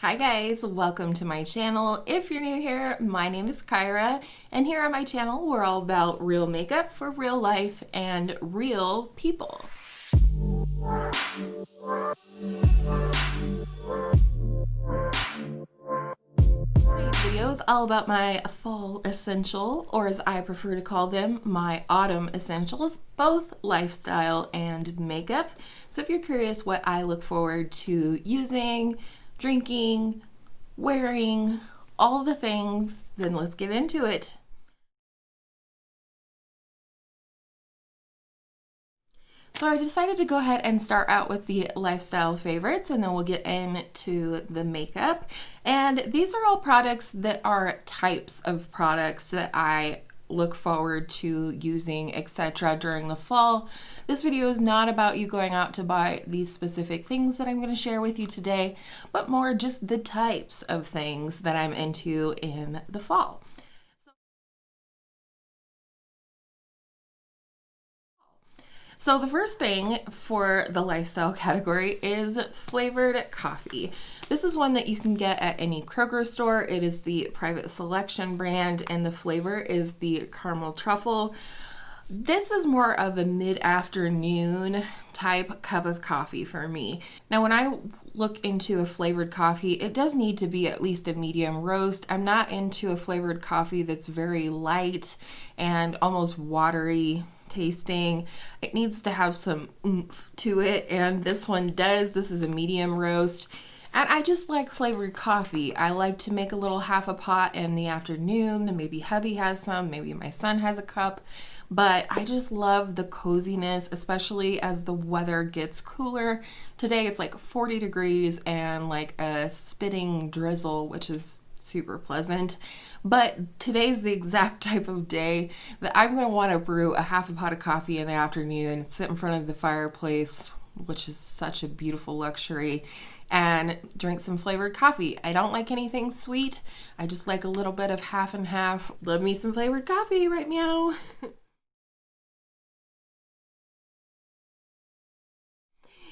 Hi guys, welcome to my channel. If you're new here, my name is Kyra, and here on my channel we're all about real makeup for real life and real people. Today's video is all about my fall essential, or as I prefer to call them, my autumn essentials, both lifestyle and makeup. So if you're curious what I look forward to using, drinking, wearing, all the things, then let's get into it. So I decided to go ahead and start out with the lifestyle favorites, and then we'll get into the makeup. And these are all products that are types of products that I look forward to using, etc. during the fall. This video is not about you going out to buy these specific things that I'm going to share with you today, but more just the types of things that I'm into in the fall. So the first thing for the lifestyle category is flavored coffee. This is one that you can get at any Kroger store. It is the Private Selection brand, and the flavor is the caramel truffle. This is more of a mid-afternoon type cup of coffee for me. Now, when I look into a flavored coffee, it does need to be at least a medium roast. I'm not into a flavored coffee that's very light and almost watery tasting. It needs to have some oomph to it, and this one does. This is a medium roast. And I just like flavored coffee. I like to make a little half a pot in the afternoon. Maybe hubby has some, maybe my son has a cup. But I just love the coziness, especially as the weather gets cooler. Today it's like 40 degrees and like a spitting drizzle, which is super pleasant. But today's the exact type of day that I'm going to want to brew a half a pot of coffee in the afternoon, sit in front of the fireplace, which is such a beautiful luxury, and drink some flavored coffee. I don't like anything sweet. I just like a little bit of half and half. Love me some flavored coffee, right meow.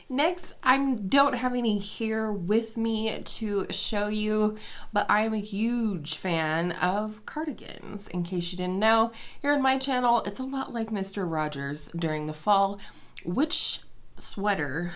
Next, I don't have any here with me to show you, but I am a huge fan of cardigans. In case you didn't know, here on my channel, it's a lot like Mr. Rogers during the fall. Which sweater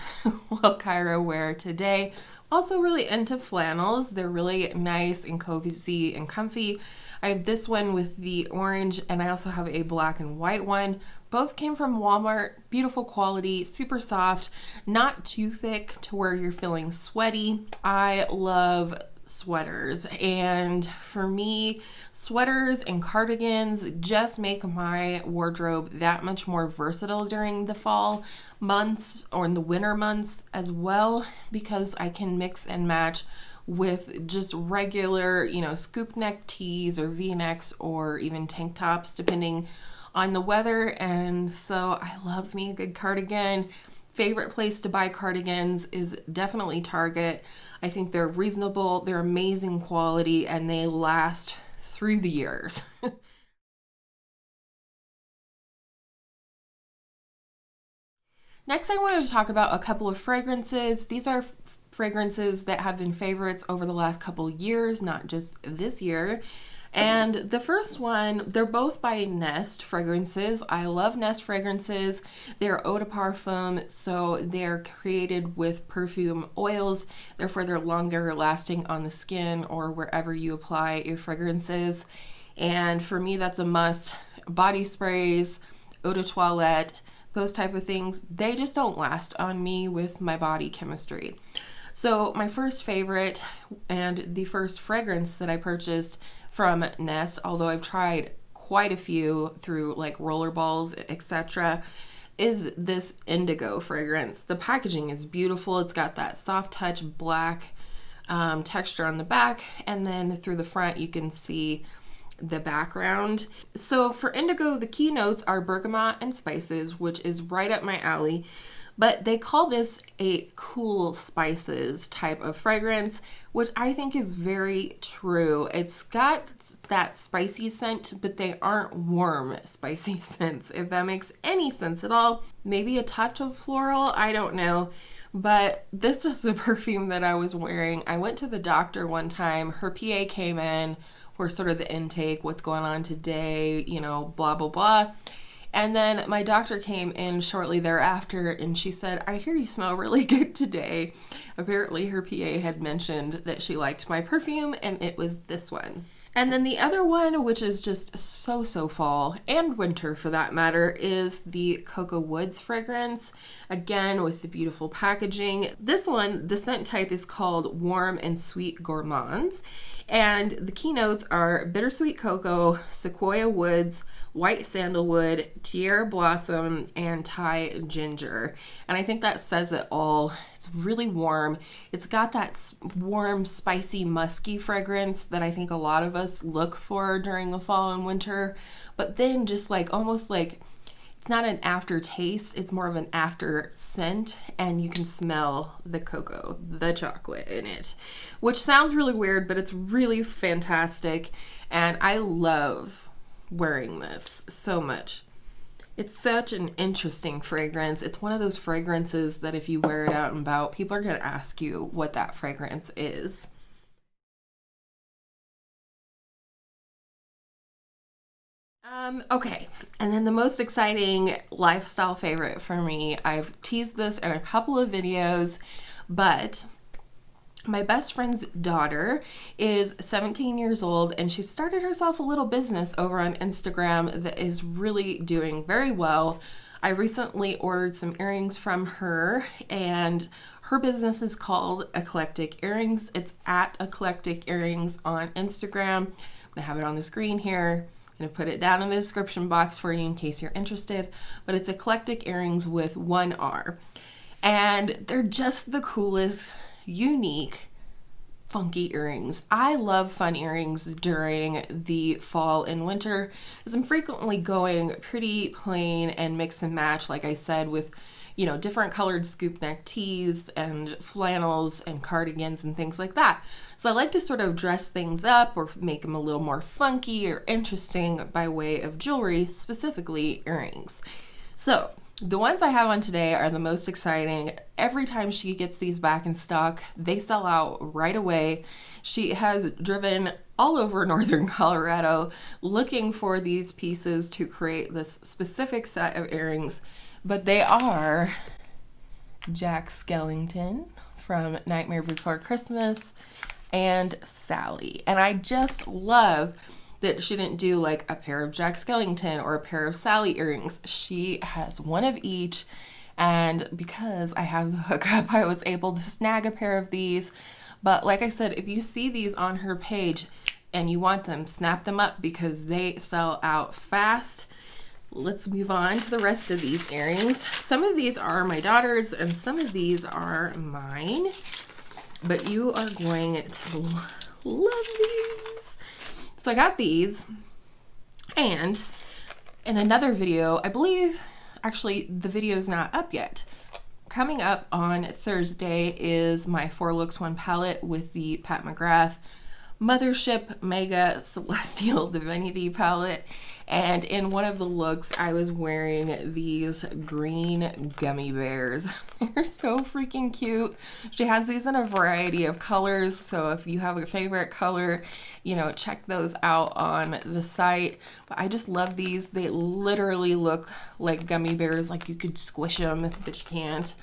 will Kyra wear today? Also really into flannels. They're really nice and cozy and comfy. I have this one with the orange, and I also have a black and white one. Both came from Walmart. Beautiful quality, super soft, not too thick to where you're feeling sweaty. I love sweaters, and for me, sweaters and cardigans just make my wardrobe that much more versatile during the fall months or in the winter months as well, because I can mix and match with just regular, scoop neck tees or V-necks or even tank tops depending on the weather. And so I love me a good cardigan. Favorite place to buy cardigans is definitely Target. I think they're reasonable, they're amazing quality, and they last through the years. Next, I wanted to talk about a couple of fragrances. These are fragrances that have been favorites over the last couple years, not just this year. And the first one, they're both by Nest fragrances. I love Nest fragrances. They're eau de parfum, so they're created with perfume oils. Therefore, they're longer lasting on the skin or wherever you apply your fragrances. And for me, that's a must. Body sprays, eau de toilette, those type of things, they just don't last on me with my body chemistry. So my first favorite and the first fragrance that I purchased from Nest, although I've tried quite a few through like rollerballs, etc., is this Indigo fragrance. The packaging is beautiful. It's got that soft touch black texture on the back, and then through the front you can see the background. So for Indigo, the key notes are bergamot and spices, which is right up my alley. But they call this a cool spices type of fragrance, which I think is very true. It's got that spicy scent, but they aren't warm spicy scents, if that makes any sense at all. Maybe a touch of floral, I don't know. But this is a perfume that I was wearing. I went to the doctor one time. Her PA came in for sort of the intake, what's going on today, you know, blah, blah, blah. And then my doctor came in shortly thereafter and she said, I hear you smell really good today. Apparently her PA had mentioned that she liked my perfume and it was this one. And then the other one, which is just so fall and winter for that matter, is the Cocoa Woods fragrance. Again, with the beautiful packaging. This one, the scent type is called Warm and Sweet Gourmands. And the keynotes are bittersweet cocoa, sequoia woods, white sandalwood, tiara blossom, and Thai ginger. And I think that says it all. It's really warm. It's got that warm, spicy, musky fragrance that I think a lot of us look for during the fall and winter. But then just like almost like it's not an aftertaste, it's more of an after scent, and you can smell the cocoa, the chocolate in it, which sounds really weird, but it's really fantastic. And I love wearing this so much. It's such an interesting fragrance. It's one of those fragrances that if you wear it out and about, people are going to ask you what that fragrance is. Okay, and then the most exciting lifestyle favorite for me, I've teased this in a couple of videos, but my best friend's daughter is 17 years old and she started herself a little business over on Instagram that is really doing very well. I recently ordered some earrings from her and her business is called Eclectic Earrings. It's at Eclectic Earrings on Instagram. I'm gonna have it on the screen here. I'm gonna put it down in the description box for you in case you're interested, but it's Eclectic Earrings with one R. And they're just the coolest, unique, funky earrings. I love fun earrings during the fall and winter because I'm frequently going pretty plain and mix and match, like I said, with, you know, different colored scoop neck tees and flannels and cardigans and things like that. So I like to sort of dress things up or make them a little more funky or interesting by way of jewelry, specifically earrings. So the ones I have on today are the most exciting. Every time she gets these back in stock, they sell out right away. She has driven all over northern Colorado looking for these pieces to create this specific set of earrings, but they are Jack Skellington from Nightmare Before Christmas and Sally. And I just love that she didn't do like a pair of Jack Skellington or a pair of Sally earrings. She has one of each, and because I have the hookup, I was able to snag a pair of these. But like I said, if you see these on her page and you want them, snap them up because they sell out fast. Let's move on to the rest of these earrings. Some of these are my daughter's and some of these are mine, but you are going to love these. So I got these, and in another video, I believe, actually the video is not up yet. Coming up on Thursday is my 4 Looks 1 palette with the Pat McGrath Mothership Mega Celestial Divinity palette. And in one of the looks, I was wearing these green gummy bears. They're so freaking cute. She has these in a variety of colors, so if you have a favorite color, you know, check those out on the site. But I just love these. They literally look like gummy bears, like you could squish them, but you can't.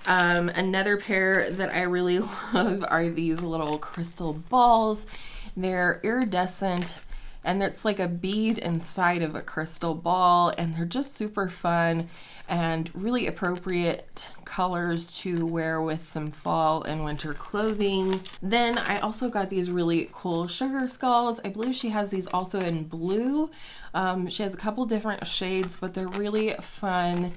Another pair that I really love are these little crystal balls. They're iridescent, and it's like a bead inside of a crystal ball, and they're just super fun and really appropriate colors to wear with some fall and winter clothing. Then I also got these really cool sugar skulls. I believe she has these also in blue. She has a couple different shades, but they're really fun,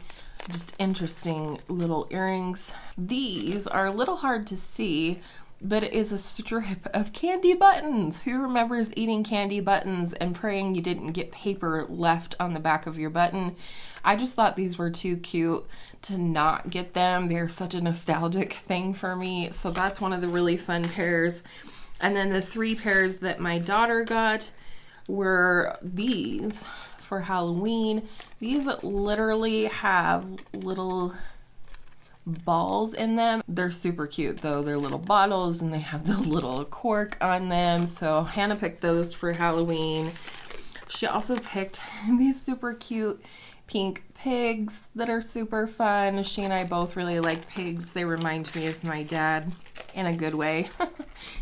just interesting little earrings. These are a little hard to see, but it is a strip of candy buttons. Who remembers eating candy buttons and praying you didn't get paper left on the back of your button? I just thought these were too cute to not get them. They're such a nostalgic thing for me. So that's one of the really fun pairs. And then the 3 pairs that my daughter got were these for Halloween. These literally have little balls in them. They're super cute though. They're little bottles and they have the little cork on them. So Hannah picked those for Halloween. She also picked these super cute pink pigs that are super fun. She and I both really like pigs. They remind me of my dad in a good way.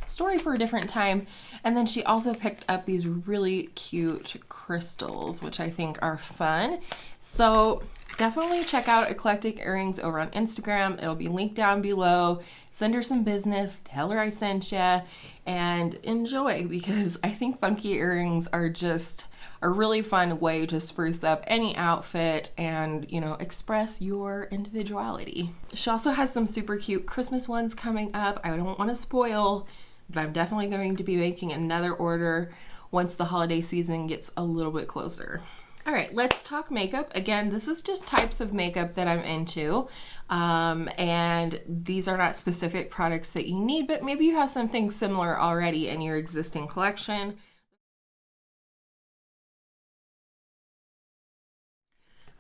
Story for a different time. And then she also picked up these really cute crystals, which I think are fun. So definitely check out Eclectic Earrings over on Instagram. It'll be linked down below. Send her some business, tell her I sent you, and enjoy, because I think funky earrings are just a really fun way to spruce up any outfit and, you know, express your individuality. She also has some super cute Christmas ones coming up. I don't want to spoil, but I'm definitely going to be making another order once the holiday season gets a little bit closer. All right, let's talk makeup. Again, this is just types of makeup that I'm into. And these are not specific products that you need, but maybe you have something similar already in your existing collection.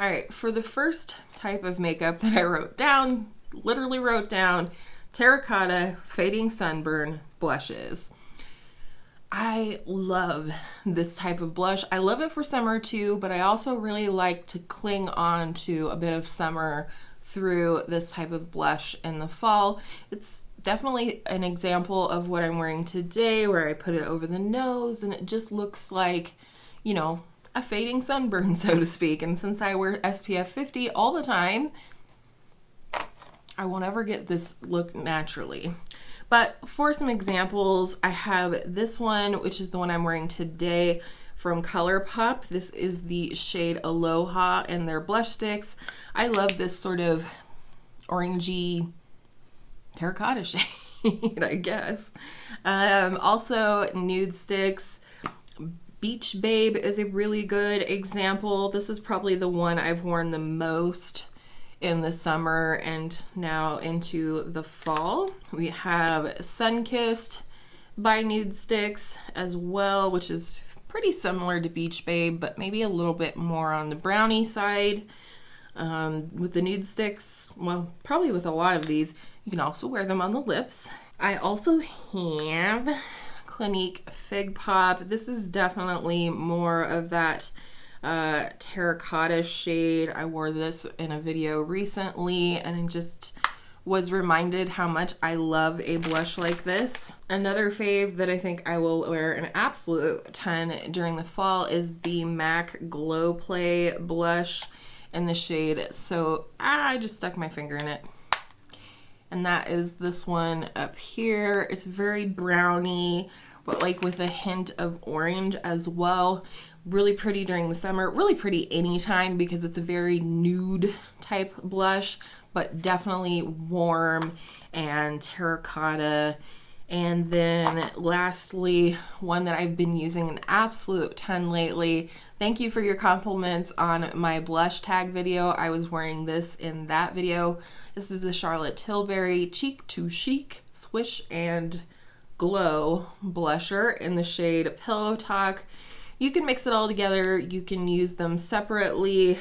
All right, for the first type of makeup that I wrote down, literally wrote down, terracotta fading sunburn blushes. I love this type of blush. I love it for summer too, but I also really like to cling on to a bit of summer through this type of blush in the fall. It's definitely an example of what I'm wearing today, where I put it over the nose and it just looks like, you know, a fading sunburn, so to speak. And since I wear SPF 50 all the time, I won't ever get this look naturally. But for some examples, I have this one, which is the one I'm wearing today from ColourPop. This is the shade Aloha and their blush sticks. I love this sort of orangey terracotta shade, I guess. Also, Nudestix. Beach Babe is a really good example. This is probably the one I've worn the most in the summer and now into the fall. We have Sunkissed by Nudestix as well, which is pretty similar to Beach Babe, but maybe a little bit more on the brownie side. With the Nudestix, well, probably with a lot of these, you can also wear them on the lips. I also have Clinique Cheek Pop. This is definitely more of that terracotta shade. I wore this in a video recently and I just was reminded how much I love a blush like this. Another fave that I think I will wear an absolute ton during the fall is the MAC Glow Play blush in the shade So I just stuck my finger in it. And that is this one up here. It's very browny, but like with a hint of orange as well. Really pretty during the summer, really pretty anytime because it's a very nude type blush, but definitely warm and terracotta. And then lastly, one that I've been using an absolute ton lately. Thank you for your compliments on my blush tag video. I was wearing this in that video. This is the Charlotte Tilbury Cheek to Chic Swish and Glow blusher in the shade Pillow Talk. You can mix it all together. You can use them separately,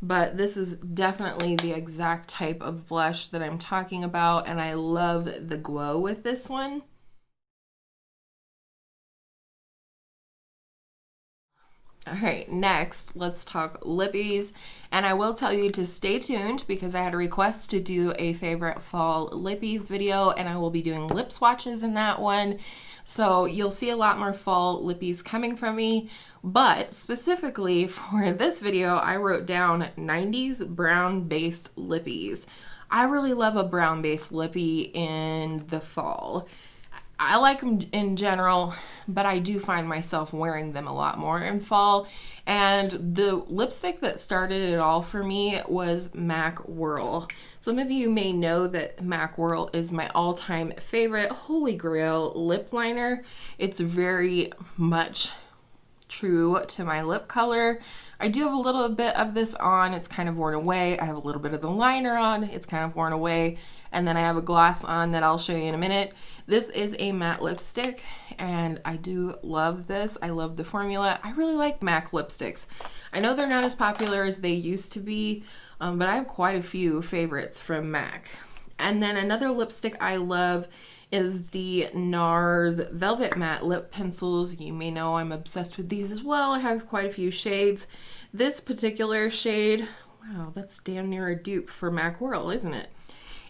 but this is definitely the exact type of blush that I'm talking about, and I love the glow with this one. All right, next, let's talk lippies. And I will tell you to stay tuned because I had a request to do a favorite fall lippies video, and I will be doing lip swatches in that one. So you'll see a lot more fall lippies coming from me. But specifically for this video, I wrote down 90s brown-based lippies. I really love a brown-based lippy in the fall. I like them in general, but I do find myself wearing them a lot more in fall. And the lipstick that started it all for me was MAC Whirl. Some of you may know that MAC Whirl is my all-time favorite holy grail lip liner. It's very much true to my lip color. I do have a little bit of this on. It's kind of worn away. I have a little bit of the liner on. It's kind of worn away. And then I have a gloss on that I'll show you in a minute. This is a matte lipstick and I do love this. I love the formula. I really like MAC lipsticks. I know they're not as popular as they used to be, but I have quite a few favorites from MAC. And then another lipstick I love is the NARS Velvet Matte Lip Pencils. You may know I'm obsessed with these as well. I have quite a few shades. This particular shade, wow, that's damn near a dupe for MAC Whirl, isn't it?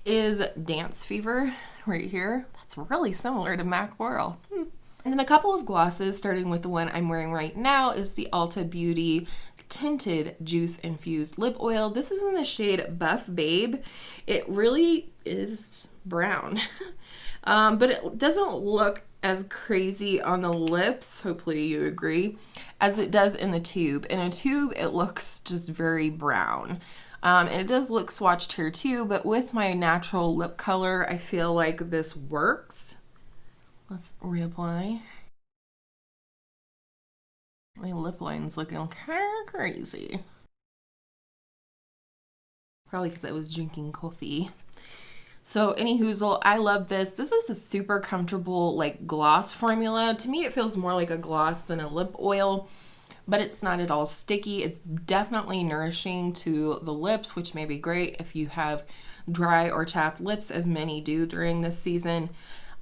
Is Dance Fever right here. That's really similar to MAC Whirl. And then a couple of glosses, starting with the one I'm wearing right now, is the Ulta Beauty Tinted Juice Infused Lip Oil. This is in the shade Buff Babe. It really is brown, but it doesn't look as crazy on the lips, hopefully you agree, as it does in the tube. In a tube, it looks just very brown. And it does look swatched here too, but with my natural lip color, I feel like this works. Let's reapply. My lip line's looking kind of crazy. Probably because I was drinking coffee. So any hoozle, I love this. This is a super comfortable like gloss formula. To me, it feels more like a gloss than a lip oil, but it's not at all sticky. It's definitely nourishing to the lips, which may be great if you have dry or chapped lips, as many do during this season.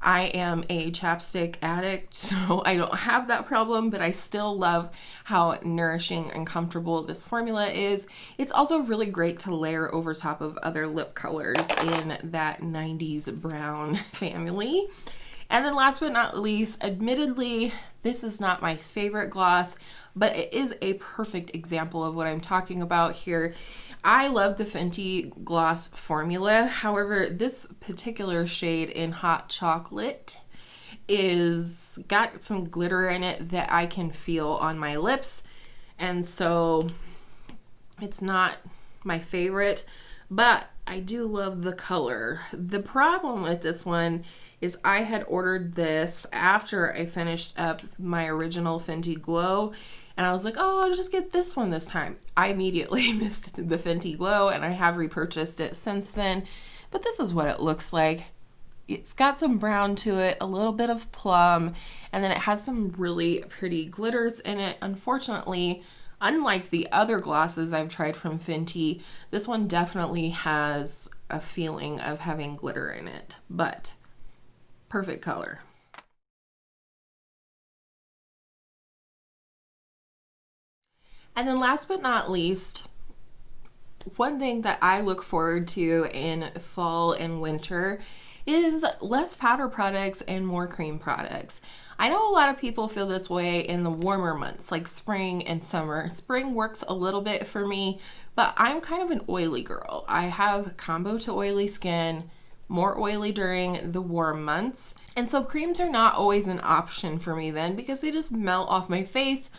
I am a chapstick addict, so I don't have that problem, but I still love how nourishing and comfortable this formula is. It's also really great to layer over top of other lip colors in that 90s brown family. And then last but not least, admittedly, this is not my favorite gloss, but it is a perfect example of what I'm talking about here. I love the Fenty gloss formula. However, this particular shade in Hot Chocolate is got some glitter in it that I can feel on my lips. And so it's not my favorite, but I do love the color. The problem with this one is I had ordered this after I finished up my original Fenty Glow, and I was like, oh, I'll just get this one this time. I immediately missed the Fenty Glow, and I have repurchased it since then. But this is what it looks like. It's got some brown to it, a little bit of plum, and then it has some really pretty glitters in it. Unfortunately, unlike the other glosses I've tried from Fenty, this one definitely has a feeling of having glitter in it, but perfect color. And then last but not least, one thing that I look forward to in fall and winter is less powder products and more cream products. I know a lot of people feel this way in the warmer months like spring and summer. Spring works a little bit for me, but I'm kind of an oily girl. I have combo to oily skin, more oily during the warm months. And so creams are not always an option for me then because they just melt off my face,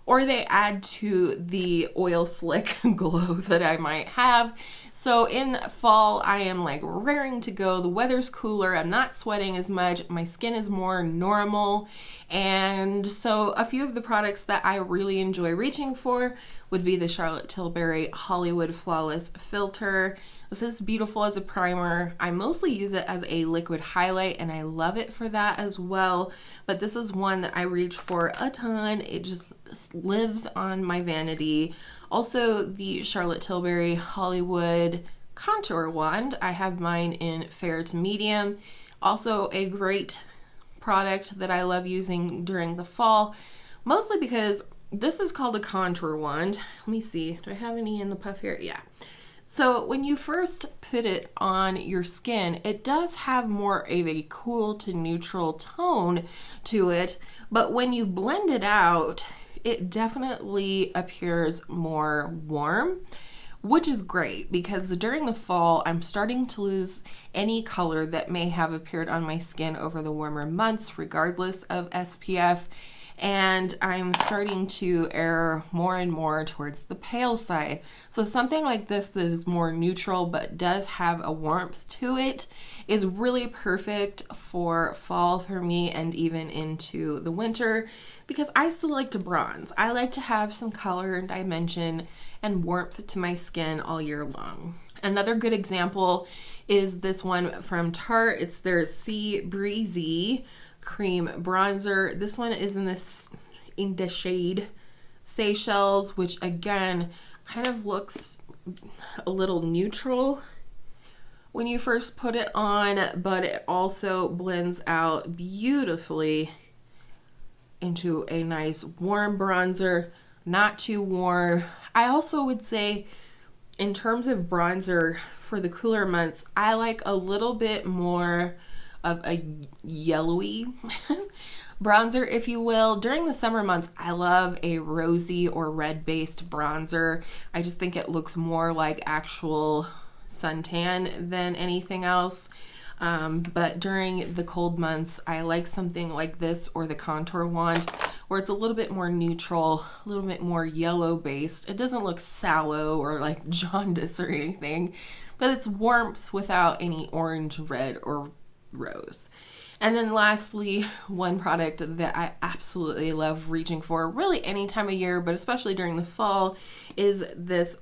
or they add to the oil slick glow that I might have. So in fall, I am like raring to go. The weather's cooler, I'm not sweating as much, my skin is more normal. And so a few of the products that I really enjoy reaching for would be the Charlotte Tilbury Hollywood Flawless Filter. This is beautiful as a primer. I mostly use it as a liquid highlight and I love it for that as well. But this is one that I reach for a ton. It just lives on my vanity. Also, the Charlotte Tilbury Hollywood Contour Wand. I have mine in fair to medium. Also a great product that I love using during the fall, mostly because this is called a contour wand. Let me see, do I have any in the puff here? Yeah. So when you first put it on your skin, it does have more of a cool to neutral tone to it, but when you blend it out, it definitely appears more warm, which is great because during the fall, I'm starting to lose any color that may have appeared on my skin over the warmer months, regardless of SPF. And I'm starting to err more and more towards the pale side. So something like this that is more neutral but does have a warmth to it is really perfect for fall for me and even into the winter because I still like to bronze. I like to have some color and dimension and warmth to my skin all year long. Another good example is this one from Tarte. It's their Sea Breezy cream bronzer. This one is in the shade Seychelles, which again kind of looks a little neutral when you first put it on, but it also blends out beautifully into a nice warm bronzer, not too warm. I also would say in terms of bronzer for the cooler months, I like a little bit more of a yellowy bronzer, if you will. During the summer months, I love a rosy or red based bronzer. I just think it looks more like actual suntan than anything else. But during the cold months, I like something like this or the Contour Wand, where it's a little bit more neutral, a little bit more yellow based. It doesn't look sallow or like jaundice or anything, but it's warmth without any orange, red, or rose. And then lastly, one product that I absolutely love reaching for really any time of year, but especially during the fall, is this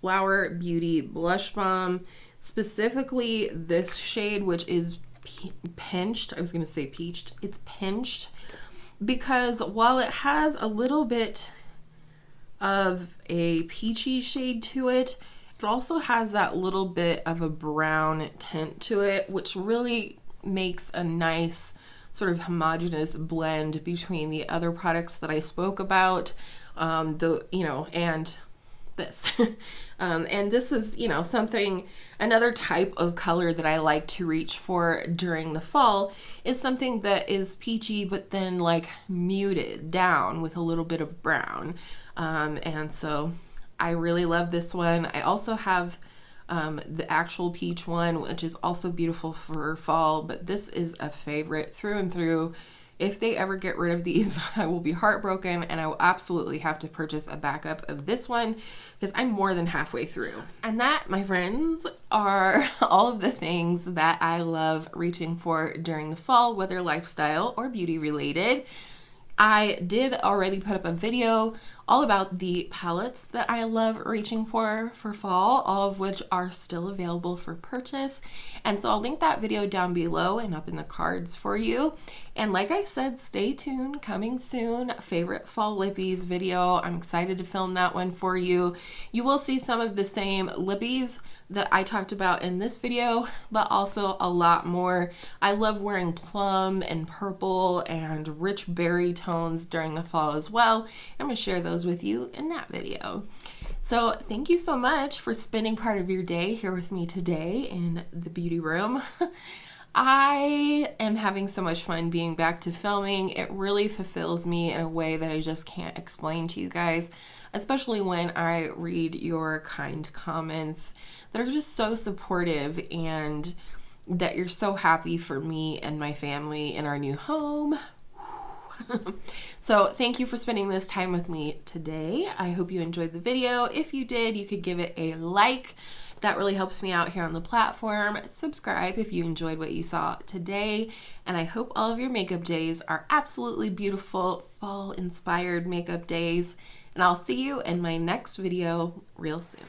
Flower Beauty Blush Balm. Specifically this shade, which is pinched. I was going to say peached. It's pinched because while it has a little bit of a peachy shade to it, it also has that little bit of a brown tint to it, which really makes a nice sort of homogeneous blend between the other products that I spoke about, and this. And this is, something, another type of color that I like to reach for during the fall is something that is peachy, but then like muted down with a little bit of brown. And so I really love this one. I also have the actual peach one, which is also beautiful for fall, but this is a favorite through and through. If they ever get rid of these, I will be heartbroken, and I will absolutely have to purchase a backup of this one because I'm more than halfway through. And that, my friends, are all of the things that I love reaching for during the fall, whether lifestyle or beauty related. I did already put up a video all about the palettes that I love reaching for fall, all of which are still available for purchase. And so I'll link that video down below and up in the cards for you. And like I said, stay tuned, coming soon, favorite fall lippies video. I'm excited to film that one for you. You will see some of the same lippies that I talked about in this video, but also a lot more. I love wearing plum and purple and rich berry tones during the fall as well. I'm gonna share those with you in that video. So thank you so much for spending part of your day here with me today in the beauty room. I am having so much fun being back to filming. It really fulfills me in a way that I just can't explain to you guys, especially when I read your kind comments that are just so supportive and that you're so happy for me and my family in our new home. So thank you for spending this time with me today. I hope you enjoyed the video. If you did, you could give it a like. That really helps me out here on the platform. Subscribe if you enjoyed what you saw today. And I hope all of your makeup days are absolutely beautiful, fall-inspired makeup days. And I'll see you in my next video real soon.